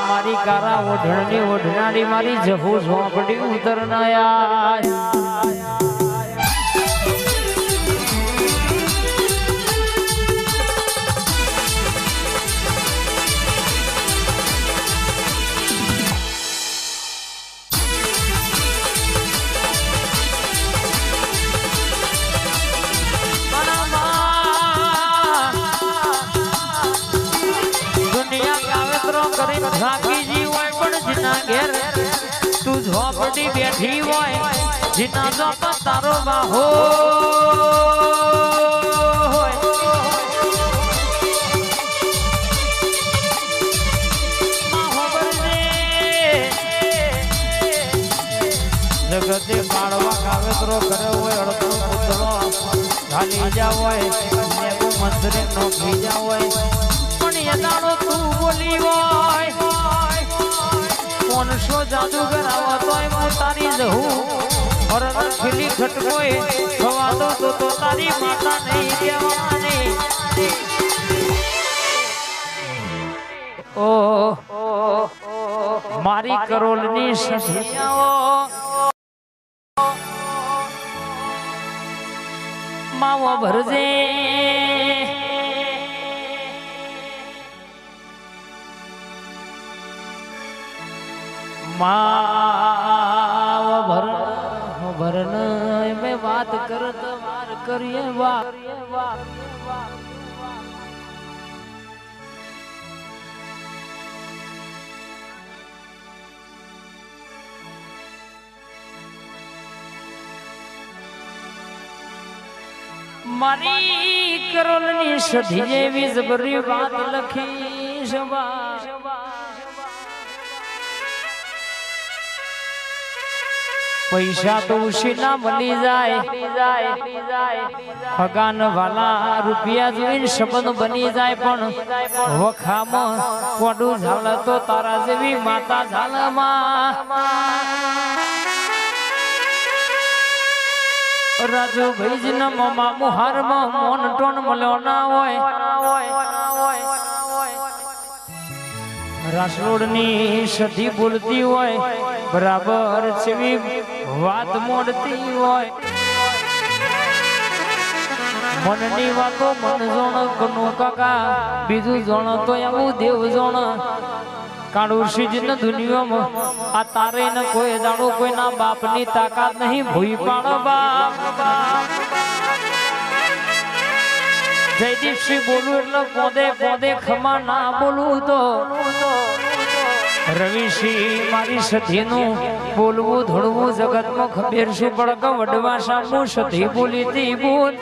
મારી કારા ઓઢણની ઓઢનારી મારી જહુ ઝોપડી ઉતરનાયા તું ઝોપડી બેઠી હોય જીના જોપ તારો બાહો જગતે પાડવા કાવેતરો કર્યો હોય અડધો પુતળો ઘાલી જા હોય મંત્રે નોખી જા હોય પણ એ દાડો તું બોલી હોય કોનસો જાદુગર આવો તોય હું તારી જહું અરણ ખીલી ખટકોય ખવા દો તો તારી માતા નહીં કહેવાની ઓ મારી કરોલની સખિયાઓ માવો ભરજે ભરણ મેં વાત કરત વાર કરીએ મારી કરોલની સધી જેવી જબરી વાત લખી સવા પૈસા તો ઉશીના મળી જાય હગાન વાલા રૂપિયા જોઈને શબ્દ બની જાય પણ વખામાં કોડું ઝાલ તો તારા જેવી માતા ઝાલમાં રાજુ ભાઈ ના મમા મુહારમાં મોન ટોન મળ્યો ના હોય રાસરોડની સધી બોલતી હોય બરાબર જેવી વાત મોડતી હોય મનની વાતો મન જોણ કનું કાકા બીજું જોણ તો એવું દેવ જોણ કાળું સિજન દુનિયામાં આ તારે ન કોઈ જાણો કોઈના બાપની તાકાત નહીં ભૂઈ પાડો બાપ જયદીપસિંહ બોલું એટલે પોદે પોદે ખમા ના બોલું તો રવિસિંહ મારી સધીનું બોલવું ધોળવું જગતમાં ખબેર શું પડક વડવા સામું સધી બોલી તી બોલ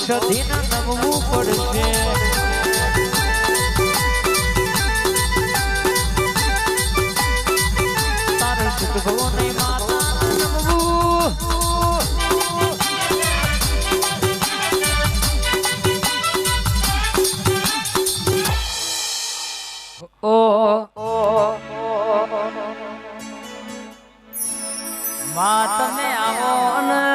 સધી નમવું પડશે તારે સુધવો નહીં માતા નમવું ઓ મા તમે આવો ને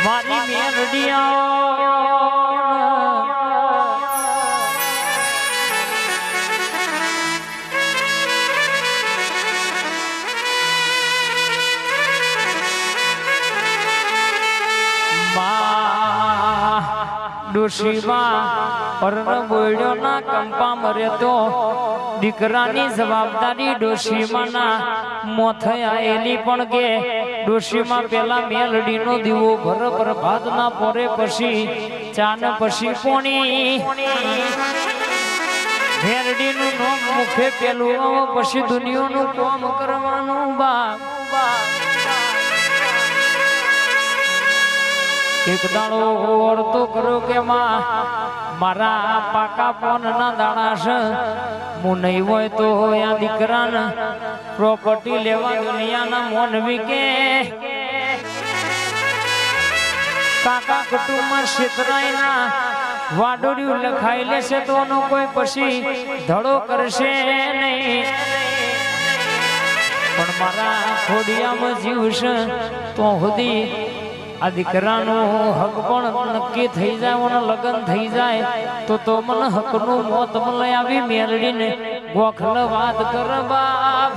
મારી ડોશીમાં અરણ બોયડો ના કંપા મરે તો દીકરાની જવાબદારી ડોશીમાં ના મોથ આયેલી પણ કે ડોશીમાં પેલા મેલડીનો દીવો બરાબર ભાતના પોરે પછી ચાન પછી પોણી મેલડીનું નામ મુખે પેલું પછી દુનિયાનું કામ કરવાનું બાપ એક દાડો ઓરતો કરો કે મારા પાકા પોન ના દાણા છે હું નહીં હોય તો આ દીકરાને પ્રોપર્ટી લેવા દુનિયાના મોન વિકે કાકા કુટુંબમાં ક્ષેત્રાયના વાડોડ્યું લખાઈ લેશે તો કોઈ પછી ધડો કરશે નહીં પણ મારા ખોડિયામાં જીવશે તો સુધી આ દીકરાનો હક પણ નક્કી થઈ જાય લગ્ન થઈ જાય તો મને હકનું મોત મળે આવી મેલડીને ગોખલ વાત કર બાપ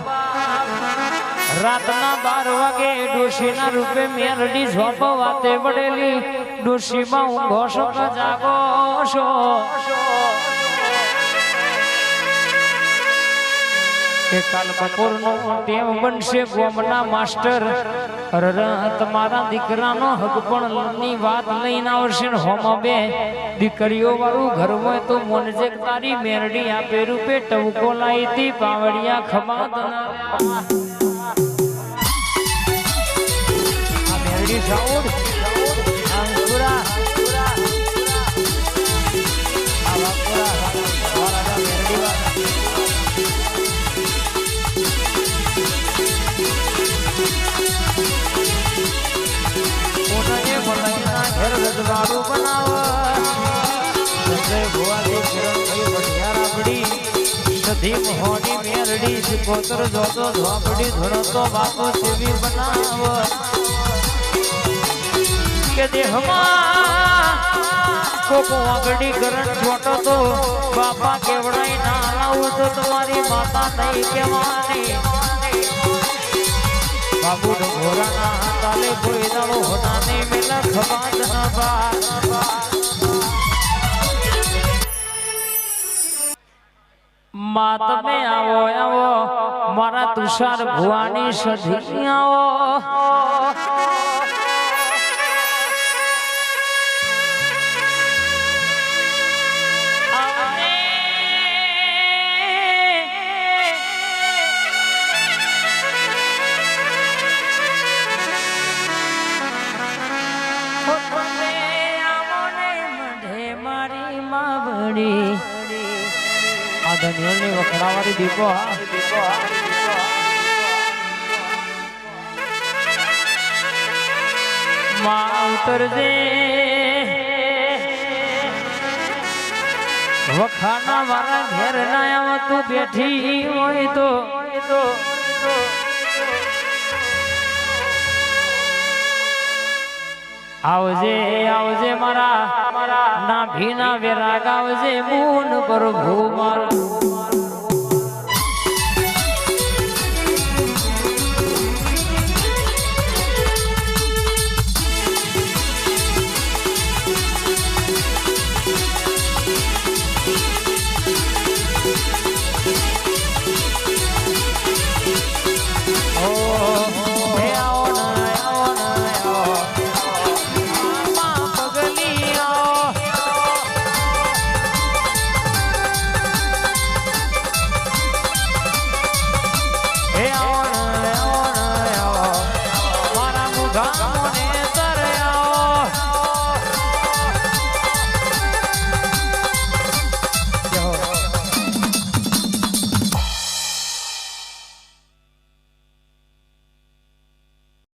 રાતના 12 વાગે ડોશીના રૂપે મેલડી ઝોપ વાતે પડેલી ડોશીમાં ઊંઘો છો કે જાગો છો કે કાલ બપોરનો ટેમ બનશે ગોમના માસ્ટર તમારા દીકરાનો હક પણ ની વાત લઈને આવશે હોમાં બે દીકરીઓ વાળું ઘર હોય તો મોનજે તારી મેરડી આપે રૂપે ટવકો લાઈતી પાવડિયા ખમા દના આ મેરડી સાઉડ અંકુરા આવા પૂરા વાળા મેરડી વાળા ઘર રજવાડું બનાવ સંજય ભુવાજી કિરણભાઈ ભટિયાર આપડી સધી મોહની મેરડી સિકોતર જોતો ઝોપડી ધણતો બાપો સેવી બનાવ કે દેહમાં કોકો આગડી કરંટ છોટો તો બાપા કેવડાઈ ના લાવું તો તમારી માતા નહીં કહેવાની બાબુ ઘોરાના તાલે કોઈ દાડો હોનાને મેલા ખબાદ ના બા માત મે આવો આવો મારા તુષાર ભુવાની સધી આવો ધનિયલની વખડાવાળી દીપો માં ઉતરજે વખાના મારા ઘેર ના આવ તું બેઠી હોય તો આવજે આવજે મારા ના ભીના વેરાગ આવજે મૂન પ્રભુ મારા